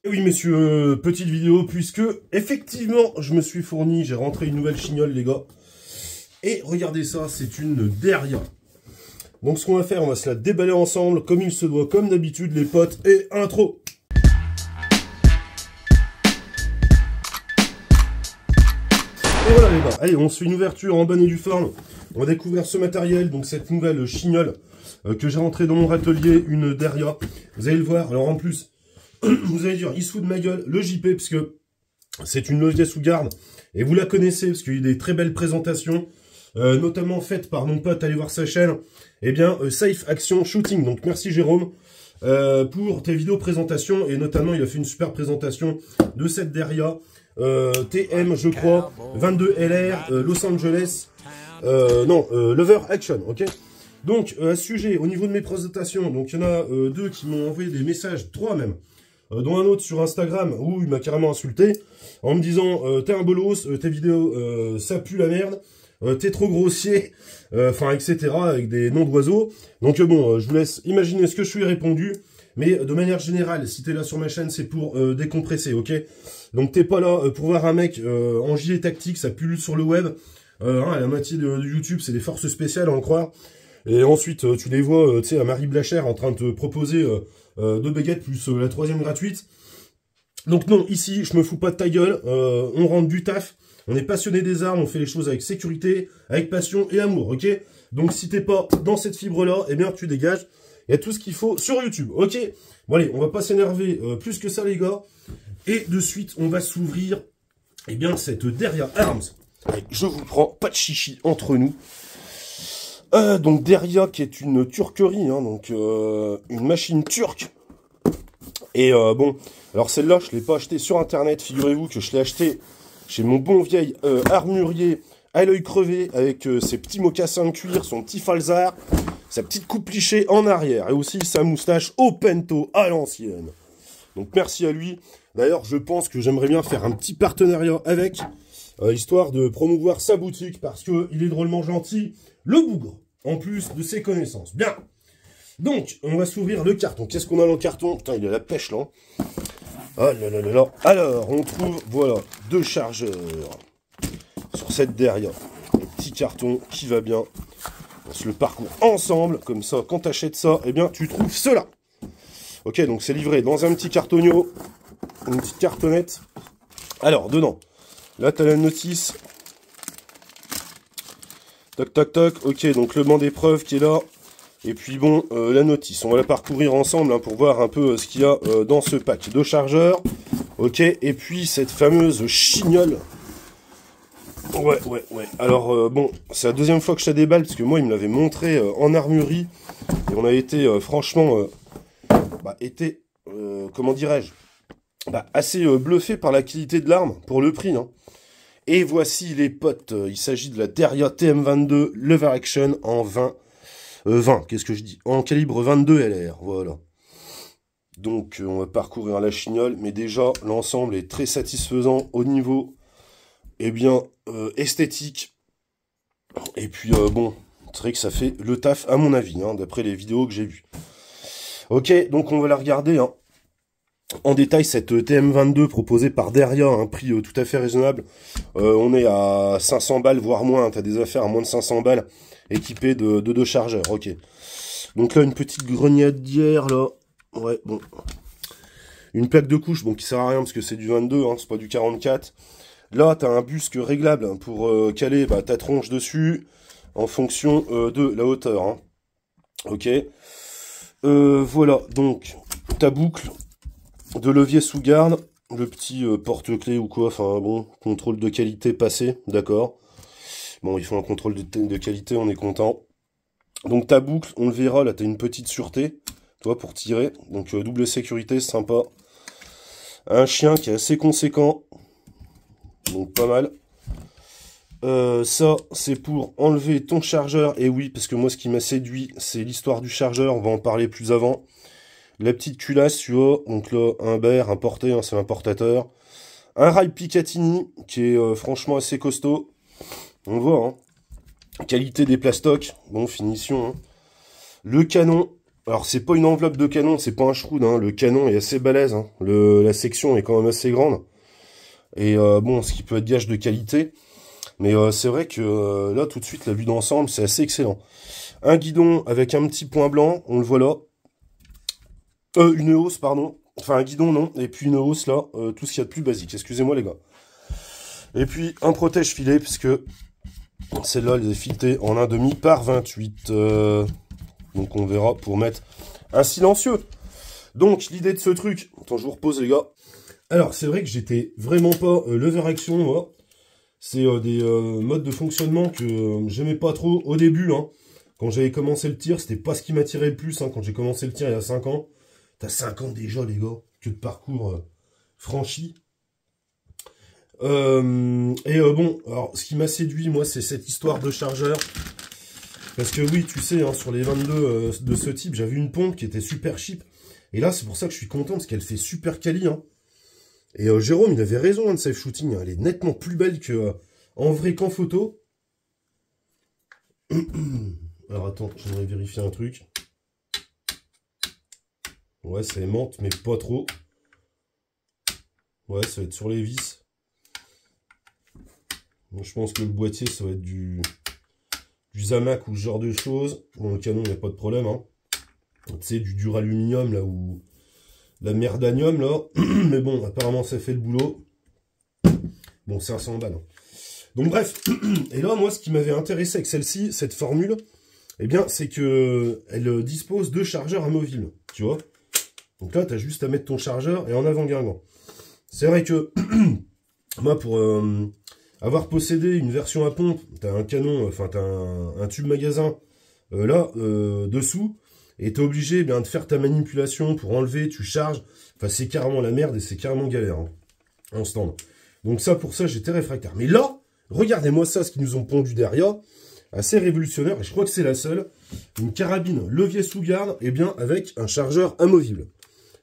Oui messieurs, petite vidéo puisque effectivement je me suis fourni, j'ai rentré une nouvelle chignole les gars. Et regardez ça, c'est une Derya. Donc ce qu'on va faire, on va se la déballer ensemble comme il se doit, comme d'habitude les potes, et intro. Et voilà les gars, allez on se fait une ouverture en bonne et due forme. On va découvrir ce matériel, donc cette nouvelle chignole que j'ai rentrée dans mon râtelier, une Derya. Vous allez le voir, alors en plus... Vous allez dire, il se fout de ma gueule, le JP, parce que c'est une levier sous garde, et vous la connaissez, parce qu'il y a des très belles présentations, notamment faites par mon pote, allez voir sa chaîne, eh bien, Safe Action Shooting. Donc merci Jérôme, pour tes vidéos présentations, et notamment il a fait une super présentation de cette Derya, TM, je crois, 22 LR, Los Angeles, Lover Action, ok. Donc, à ce sujet, au niveau de mes présentations, donc il y en a deux qui m'ont envoyé des messages, trois même, dont un autre sur Instagram où il m'a carrément insulté en me disant t'es un bolos, tes vidéos ça pue la merde, t'es trop grossier, enfin etc. avec des noms d'oiseaux. Donc bon, je vous laisse imaginer ce que je lui ai répondu, mais de manière générale, si t'es là sur ma chaîne, c'est pour décompresser, ok. Donc t'es pas là pour voir un mec en gilet tactique, ça pullule sur le web, la moitié de YouTube c'est des forces spéciales à en croire. Et ensuite, tu les vois, tu sais, à Marie Blacher en train de te proposer 2 baguettes plus la troisième gratuite. Donc non, ici, je me fous pas de ta gueule. On rentre du taf. On est passionné des armes. On fait les choses avec sécurité, avec passion et amour, ok? Donc si t'es pas dans cette fibre-là, eh bien, tu dégages. Il y a tout ce qu'il faut sur YouTube, ok? Bon allez, on va pas s'énerver plus que ça, les gars. Et de suite, on va s'ouvrir, eh bien, cette Derya Arms. Allez, je vous prends, pas de chichi entre nous. Donc Derya qui est une turquerie, hein, donc une machine turque. Et bon, alors celle-là, je l'ai pas achetée sur internet, figurez-vous que je l'ai achetée chez mon bon vieil armurier à l'œil crevé, avec ses petits mocassins de cuir, son petit falzar, sa petite coupe lichée en arrière, et aussi sa moustache au pento à l'ancienne. Donc merci à lui. D'ailleurs, je pense que j'aimerais bien faire un petit partenariat avec, histoire de promouvoir sa boutique, parce que il est drôlement gentil, le bougre, en plus de ses connaissances. Bien. Donc, on va s'ouvrir le carton. Qu'est-ce qu'on a dans le carton? Putain, il y a la pêche, là. Oh là là là là. Alors, on trouve, voilà, 2 chargeurs sur cette Derya. Le petit carton qui va bien. On se le parcourt ensemble. Comme ça, quand tu achètes ça, eh bien, tu trouves cela. Ok, donc c'est livré dans un petit cartonio. Une petite cartonnette. Alors, dedans, là, tu as la notice. Toc, toc, toc. Ok, donc le banc d'épreuve qui est là. Et puis bon, la notice. On va la parcourir ensemble hein, pour voir un peu ce qu'il y a dans ce pack. 2 chargeurs. Ok, et puis cette fameuse chignole. Ouais. Alors bon, c'est la deuxième fois que je la déballe, parce que moi, il me l'avait montré en armurerie. Et on a été, franchement, comment dirais-je, assez bluffé par la qualité de l'arme, pour le prix, hein. Et voici les potes, il s'agit de la Derya TM22 Lever Action en 20, qu'est-ce que je dis? En calibre 22 LR, voilà. Donc on va parcourir la chignole, mais déjà l'ensemble est très satisfaisant au niveau, eh bien, esthétique. Et puis bon, c'est vrai que ça fait le taf à mon avis, hein, d'après les vidéos que j'ai vues. Ok, donc on va la regarder, hein. En détail, cette TM22 proposée par Derya à un prix tout à fait raisonnable. On est à 500 balles, voire moins. Tu as des affaires à moins de 500 balles, équipées de 2 chargeurs. Ok. Donc là, une petite grenadière, là. Ouais, bon. Une plaque de couche, bon, qui sert à rien, parce que c'est du 22, hein, c'est pas du 44. Là, tu as un busque réglable hein, pour caler ta tronche dessus, en fonction de la hauteur. Hein. Ok. Voilà, donc, ta boucle de levier sous garde, le petit porte-clés ou quoi, enfin bon, contrôle de qualité passé, d'accord. Bon, il faut un contrôle de qualité, on est content. Donc ta boucle, on le verra, là, tu as une petite sûreté, toi, pour tirer. Donc double sécurité, sympa. Un chien qui est assez conséquent, donc pas mal. Ça, c'est pour enlever ton chargeur, et oui, parce que moi, ce qui m'a séduit, c'est l'histoire du chargeur, on va en parler plus avant. La petite culasse, tu vois, donc là, un Bear, un porté, hein, c'est l'importateur. Un rail Picatinny, qui est franchement assez costaud. On voit, hein. Qualité des plastocs, bon, finition. Hein. Le canon, Alors c'est pas une enveloppe de canon, c'est pas un shroud, hein. Le canon est assez balèze, hein. La section est quand même assez grande. Et bon, ce qui peut être gage de qualité. Mais c'est vrai que là, tout de suite, la vue d'ensemble, c'est assez excellent. Un guidon avec un petit point blanc, on le voit là. Une hausse, pardon. Enfin, un guidon, non. Et puis une hausse, là. Tout ce qu'il y a de plus basique. Excusez-moi, les gars. Et puis, un protège-filet, puisque celle-là, elle est filetée en 1,5 par 28. Donc, on verra pour mettre un silencieux. Donc, l'idée de ce truc... Attends, je vous repose, les gars. Alors, c'est vrai que j'étais vraiment pas lever action, moi. C'est des modes de fonctionnement que j'aimais pas trop au début, hein. Quand j'avais commencé le tir, c'était pas ce qui m'attirait le plus, hein, quand j'ai commencé le tir il y a 5 ans. T'as 5 ans déjà, les gars, que de parcours franchi. Bon, alors, ce qui m'a séduit, moi, c'est cette histoire de chargeur. Parce que oui, tu sais, hein, sur les 22 de ce type, j'avais une pompe qui était super cheap. Et là, c'est pour ça que je suis content, parce qu'elle fait super quali, hein. Et Jérôme, il avait raison, hein, de Safe Shooting, hein. Elle est nettement plus belle que en vrai qu'en photo. Alors attends, j'aimerais vérifier un truc. Ouais, ça aimante, mais pas trop. Ouais, ça va être sur les vis. Bon, je pense que le boîtier, ça va être du Zamac ou ce genre de choses. Bon, le canon, il n'y a pas de problème, hein. Tu sais, du duraluminium, là, ou la merdanium, là. Mais bon, apparemment, ça fait le boulot. Bon, 500 balles. Donc, bref. Et là, moi, ce qui m'avait intéressé avec celle-ci, cette formule, eh bien, c'est que elle dispose de chargeurs amovibles, tu vois. Donc là, tu as juste à mettre ton chargeur et en avant Guingamp. C'est vrai que, moi, pour avoir possédé une version à pompe, tu as un canon, enfin, tu as un tube magasin, là, dessous, et tu es obligé bien, de faire ta manipulation pour enlever, tu charges. Enfin, c'est carrément la merde et c'est carrément galère, hein, en stand. Donc ça, pour ça, j'étais réfractaire. Mais là, regardez-moi ça, ce qu'ils nous ont pondu derrière. Assez révolutionnaire, et je crois que c'est la seule. Une carabine levier sous garde, et bien avec un chargeur amovible.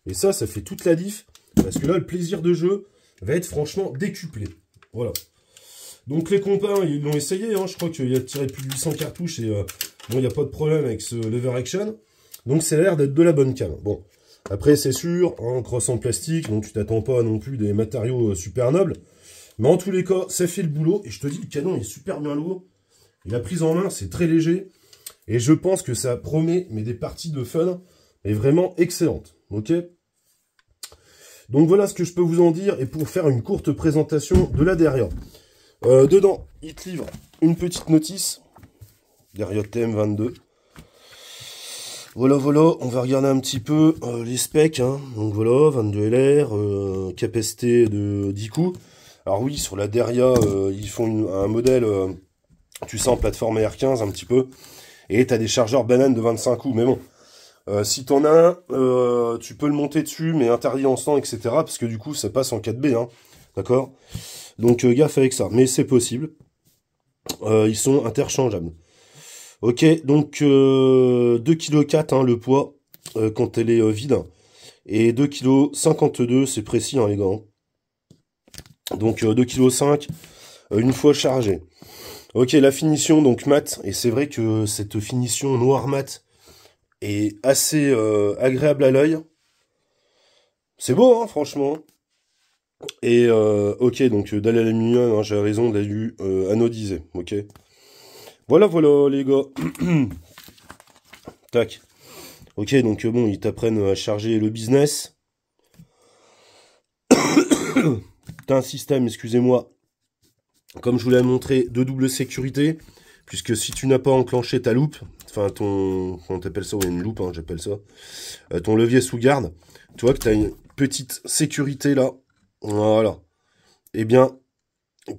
Et ça, ça fait toute la diff, parce que là, le plaisir de jeu va être franchement décuplé. Voilà. Donc les compagnes, ils l'ont essayé, hein. Je crois qu'il y a tiré plus de 800 cartouches, et bon, il n'y a pas de problème avec ce lever action. Donc ça a l'air d'être de la bonne cam. Bon, après c'est sûr, hein, crosse en plastique, donc tu t'attends pas non plus des matériaux super nobles. Mais en tous les cas, ça fait le boulot, et je te dis, le canon est super bien lourd. Et la prise en main, c'est très léger. Et je pense que ça promet, mais des parties de fun, est vraiment excellentes. Ok? Donc voilà ce que je peux vous en dire. Et pour faire une courte présentation de la Derya. Dedans, il te livre une petite notice. Derya TM22. Voilà, on va regarder un petit peu les specs. Hein. Donc voilà, 22 LR, capacité de 10 coups. Alors oui, sur la Derya, ils font un modèle... tu sais, en plateforme AR15 un petit peu. Et tu as des chargeurs bananes de 25 coups. Mais bon, si t'en as un, tu peux le monter dessus, mais interdit en stand, etc. Parce que du coup, ça passe en 4B. Hein, d'accord? Donc, gaffe avec ça. Mais c'est possible. Ils sont interchangeables. Ok, donc 2,4 kg hein, le poids quand elle est vide. Et 2,52 kg, c'est précis, hein, les gars. Donc 2,5 kg une fois chargé. Ok, la finition, donc mat, et c'est vrai que cette finition noir mat est assez agréable à l'œil. C'est beau, hein, franchement. Et ok, donc dalle aluminium, hein, j'ai raison, d'alu anodisé, ok. Voilà, les gars. Tac. Ok, donc bon, ils t'apprennent à charger le business. T'as un système, excusez-moi, comme je vous l'ai montré, de double sécurité, puisque si tu n'as pas enclenché ta loupe, enfin ton, comment t'appelles ça, ouais, une loupe, hein, j'appelle ça, ton levier sous garde, tu vois que tu as une petite sécurité là, voilà, et bien,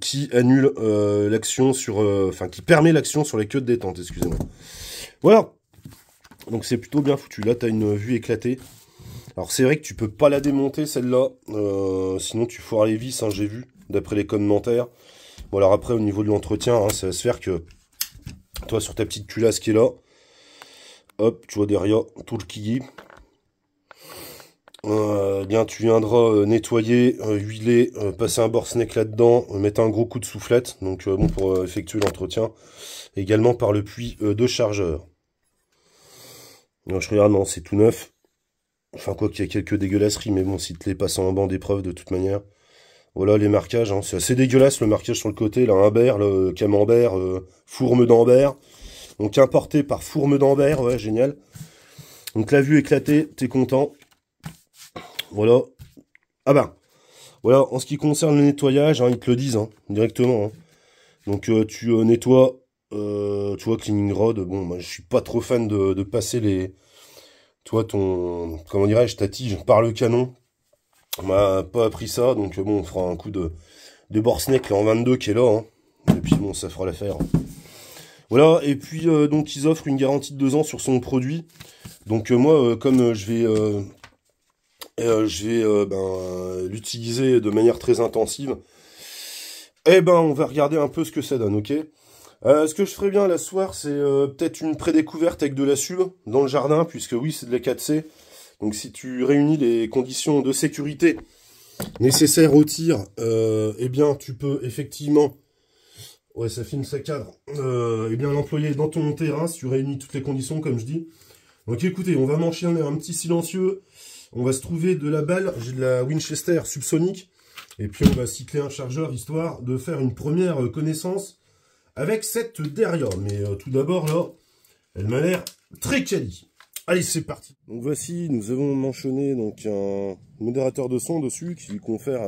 qui annule l'action sur, enfin, qui permet l'action sur les queues de détente, excusez-moi. Voilà, donc c'est plutôt bien foutu, là tu as une vue éclatée. Alors c'est vrai que tu peux pas la démonter celle-là, sinon tu foires les vis, hein, j'ai vu, d'après les commentaires. Bon alors après au niveau de l'entretien, hein, ça va se faire que toi sur ta petite culasse qui est là, hop, tu vois derrière tout le quillis, bien tu viendras nettoyer, huiler, passer un bord snake là-dedans, mettre un gros coup de soufflette, donc bon pour effectuer l'entretien, également par le puits de chargeur. Non, je regarde, non, c'est tout neuf. Enfin, quoi qu'il y a quelques dégueulasseries, mais bon, si te les passent en banc d'épreuve de toute manière. Voilà les marquages, hein. C'est assez dégueulasse le marquage sur le côté, là, Humbert, le camembert, fourme d'Ambert. Donc importé par fourme d'Ambert, ouais, génial. Donc la vue éclatée, t'es content. Voilà. Ah bah, voilà, en ce qui concerne le nettoyage, hein, ils te le disent, hein, directement. Hein. Donc tu nettoies, tu vois, cleaning rod. Bon, moi je suis pas trop fan de passer les... Toi, ton... Comment dirais-je, ta tige par le canon. On m'a pas appris ça, donc bon, on fera un coup de Borsneck là, en 22 qui est là. Hein. Et puis bon, ça fera l'affaire. Voilà, et puis donc ils offrent une garantie de 2 ans sur son produit. Donc moi, comme je vais l'utiliser de manière très intensive, eh ben on va regarder un peu ce que ça donne, ok. Ce que je ferais bien là ce soir, c'est peut-être une pré-découverte avec de la sub dans le jardin, puisque oui, c'est de la 4C. Donc si tu réunis les conditions de sécurité nécessaires au tir, eh bien tu peux effectivement... Ouais, ça filme, ça cadre. Eh bien l'employer dans ton terrain, si tu réunis toutes les conditions, comme je dis. Donc écoutez, on va m'enchaîner un petit silencieux. On va se trouver de la balle. J'ai de la Winchester subsonique. Et puis on va cycler un chargeur, histoire de faire une première connaissance avec cette Deria. Mais tout d'abord, là, elle m'a l'air très quali. Allez, c'est parti. Donc voici, nous avons mentionné donc un modérateur de son dessus qui lui confère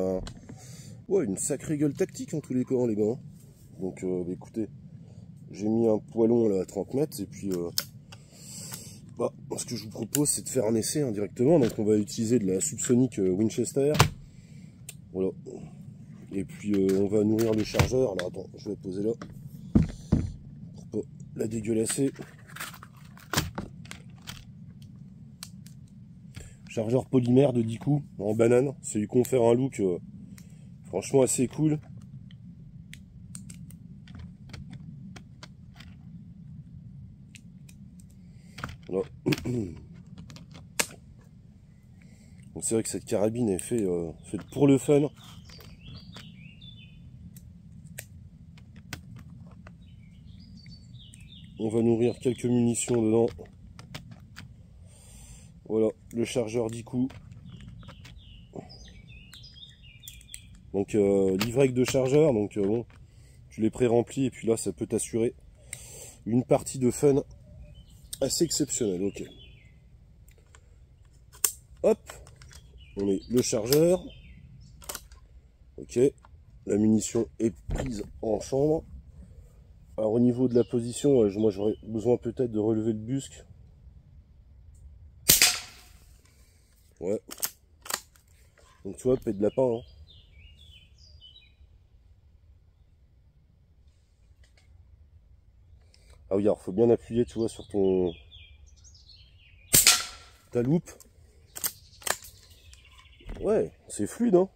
une sacrée gueule tactique en tous les cas, les gars. Donc écoutez, j'ai mis un poilon là à 30 mètres et puis ce que je vous propose c'est de faire un essai directement. Donc on va utiliser de la subsonique Winchester. Voilà. Et puis on va nourrir le chargeur. Alors attends, je vais poser là pour pas la dégueulasser. Chargeur polymère de 10 coups en banane. Ça lui confère un look franchement assez cool. Voilà. Donc c'est vrai que cette carabine est faite pour le fun. On va nourrir quelques munitions dedans. Voilà, le chargeur 10 coups. Donc livret de chargeur, donc bon, tu les pré-remplis et puis là ça peut t'assurer une partie de fun assez exceptionnelle. Ok. Hop, on met le chargeur. Ok, la munition est prise en chambre. Alors au niveau de la position, moi j'aurais besoin peut-être de relever le busque. Ouais. Donc tu vois, paix de lapin. Hein. Ah oui, alors faut bien appuyer, tu vois, sur ta loupe. Ouais, c'est fluide, hein.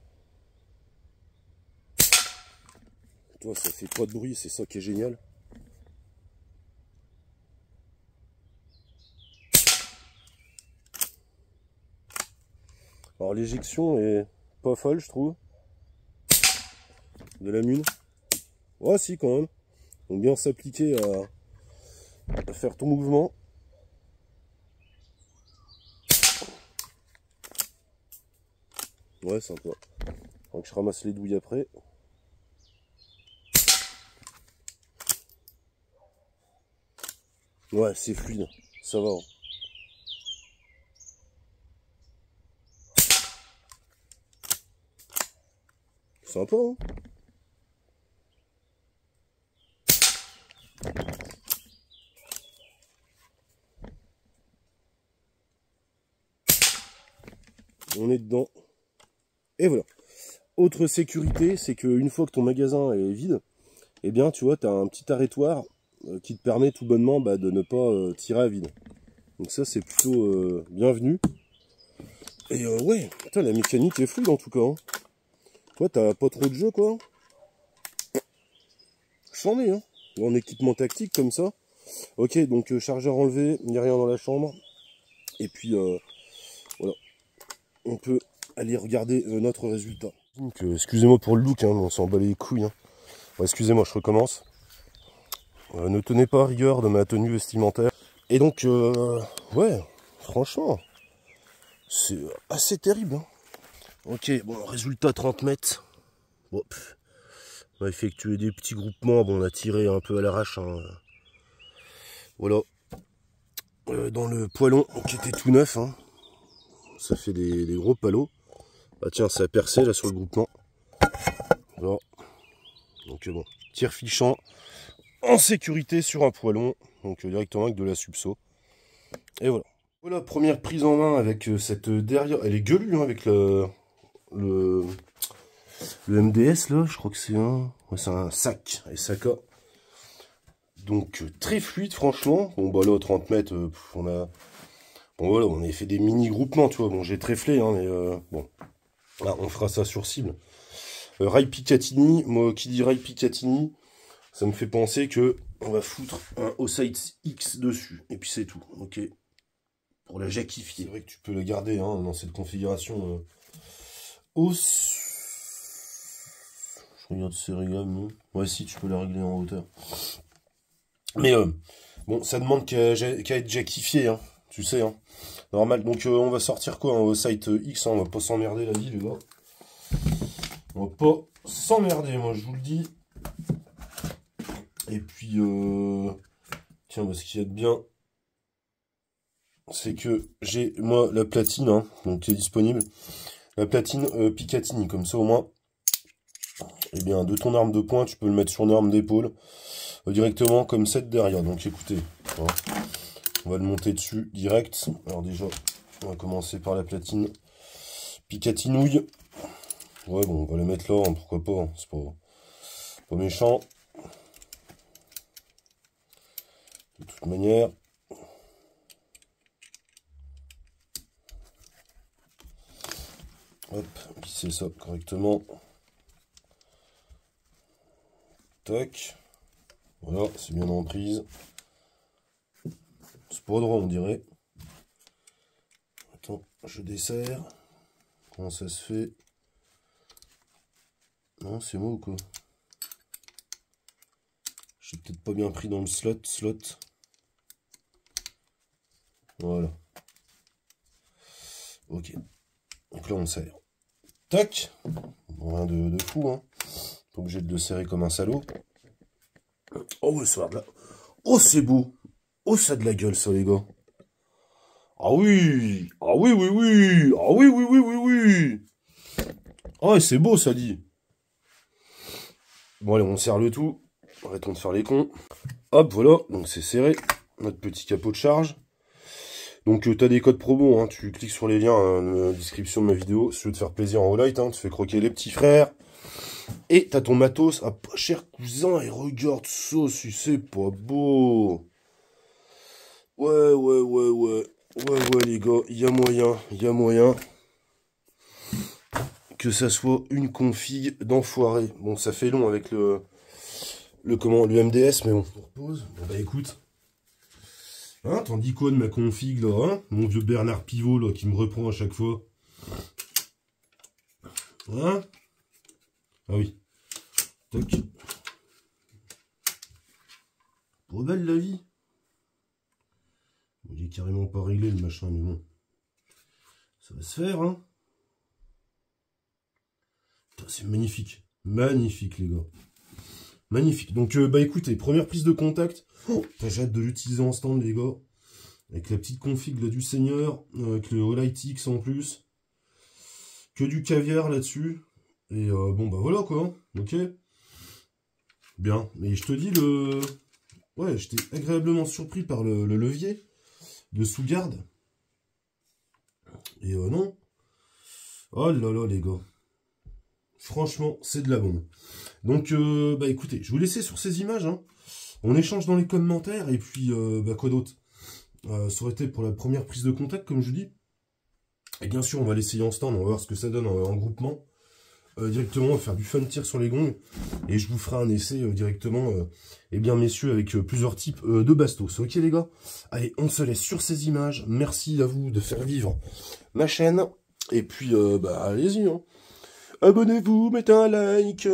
Toi, ça fait pas de bruit, c'est ça qui est génial. Alors l'éjection est pas folle, je trouve. De la mine. Ouais, si, quand même. Donc bien s'appliquer à faire ton mouvement. Ouais, sympa. Donc je ramasse les douilles après. Ouais, c'est fluide. Ça va. Hein. Sympa, hein. On est dedans. Et voilà. Autre sécurité, c'est qu'une fois que ton magasin est vide, eh bien, tu vois, tu as un petit arrêtoir qui te permet tout bonnement de ne pas tirer à vide. Donc ça, c'est plutôt bienvenu. Et ouais, putain, la mécanique est fluide en tout cas. Hein. Toi, t'as pas trop de jeu, quoi. C'en est, hein. En équipement tactique comme ça. Ok, donc chargeur enlevé, il n'y a rien dans la chambre. Et puis, voilà. On peut aller regarder notre résultat. Donc, excusez-moi pour le look, hein, on s'en bat les couilles. Hein. Ouais, excusez-moi, je recommence. Ne tenez pas rigueur de ma tenue vestimentaire. Et donc, ouais, franchement, c'est assez terrible. Hein. Ok, bon, résultat 30 mètres. Bon, on a effectué des petits groupements, bon, on a tiré un peu à l'arrache. Hein. Voilà. Dans le poêlon qui était tout neuf, hein. Ça fait des gros palots. Ah tiens, ça a percé là sur le groupement. Voilà. Donc bon, tir fichant en sécurité sur un poêlon, donc directement avec de la subso. Et voilà. Voilà, première prise en main avec cette derrière. Elle est gueulue hein, avec le MDS là, je crois que c'est ouais, c'est un sac, et saca. Donc très fluide franchement. Bon bah là 30 mètres, on a. Bon voilà, on a fait des mini groupements, tu vois. Bon j'ai tréflé, hein, mais bon. Là, on fera ça sur cible. Rail Picatinny, moi qui dis Rail Picatinny, ça me fait penser que on va foutre un Osite X dessus. Et puis c'est tout, ok. Pour la jacquifier. C'est vrai que tu peux le garder hein, dans cette configuration. Je regarde si c'est réglable, non? Ouais, si, tu peux la régler en hauteur. Mais bon, ça demande qu'à être jacquifié, hein, tu sais. Hein. Normal, donc on va sortir quoi, un Osite X, hein, on va pas s'emmerder la vie, les gars. On va pas s'emmerder, moi, je vous le dis. Et puis, tiens, ce qu'il y a de bien, c'est que j'ai, moi, la platine, hein, donc qui est disponible. La platine Picatinny, comme ça, au moins, eh bien, de ton arme de poing, tu peux le mettre sur une arme d'épaule, directement, comme cette derrière. Donc, écoutez, hein, on va le monter dessus, direct. Alors, déjà, on va commencer par la platine Picatinouille. Ouais, bon, on va le mettre là, hein, pourquoi pas, hein, c'est pas méchant. De toute manière. Hop, visser ça correctement. Tac. Voilà, c'est bien en prise. C'est pas droit, on dirait. Attends, je desserre. Comment ça se fait? Non, c'est moi ou quoi? J'ai peut-être pas bien pris dans le slot. Voilà. Ok. Donc là, on serre. Tac. Bon, rien de fou, hein. Pas obligé de le serrer comme un salaud. Oh, ouais, ça là. Oh, c'est beau. Oh, ça a de la gueule, ça, les gars. Ah oui. Ah oui, oui, oui. Ah oui, oui, oui, oui, oui. Ah ouais, c'est beau, ça dit. Bon, allez, on serre le tout. Arrêtons de faire les cons. Hop, voilà. Donc, c'est serré. Notre petit capot de charge. Donc, tu as des codes promo. Hein. Tu cliques sur les liens hein, dans la description de ma vidéo. Si tu veux te faire plaisir en Olight, hein, tu fais croquer les petits frères. Et t'as ton matos à pas cher cousin. Et regarde ça, si c'est pas beau. Ouais, ouais, ouais, ouais. Ouais, les gars, il y a moyen que ça soit une config d'enfoiré. Bon, ça fait long avec le MDS, mais bon. On repose. Bon, bah écoute. Hein, t'en dis quoi de ma config, là, hein? Mon vieux Bernard Pivot, là, qui me reprend à chaque fois. Hein? Ah oui. Toc. Pas belle la vie. Il est carrément pas réglé, le machin, mais bon. Ça va se faire, hein? C'est magnifique. Magnifique, les gars. Magnifique. Donc, bah écoutez, première prise de contact. Oh, j'ai hâte de l'utiliser en stand, les gars. Avec la petite config là, du Seigneur. Avec le Olight X en plus. Que du caviar là-dessus. Et bon, bah voilà, quoi. Ok. Bien. Mais je te dis, ouais, j'étais agréablement surpris par le levier de sous-garde. Et non. Oh là là, les gars. Franchement, c'est de la bombe. Donc, bah écoutez, je vous laisse sur ces images. Hein. On échange dans les commentaires. Et puis, bah quoi d'autre ça aurait été pour la première prise de contact, comme je vous dis. Et bien sûr, on va l'essayer en stand. On va voir ce que ça donne en groupement. Directement, on va faire du fun tir sur les gongs. Et je vous ferai un essai directement, eh bien messieurs, avec plusieurs types de bastos. Ok les gars? Allez, on se laisse sur ces images. Merci à vous de faire vivre ma chaîne. Et puis, bah allez-y. Hein. Abonnez-vous, mettez un like.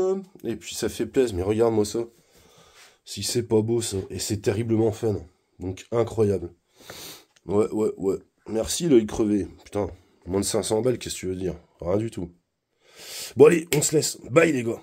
Et puis ça fait plaisir. Mais regarde-moi ça. Si c'est pas beau ça. Et c'est terriblement fun. Donc incroyable. Ouais, ouais, ouais. Merci l'œil crevé. Putain, moins de 500 balles, qu'est-ce que tu veux dire? Rien du tout. Bon allez, on se laisse. Bye les gars.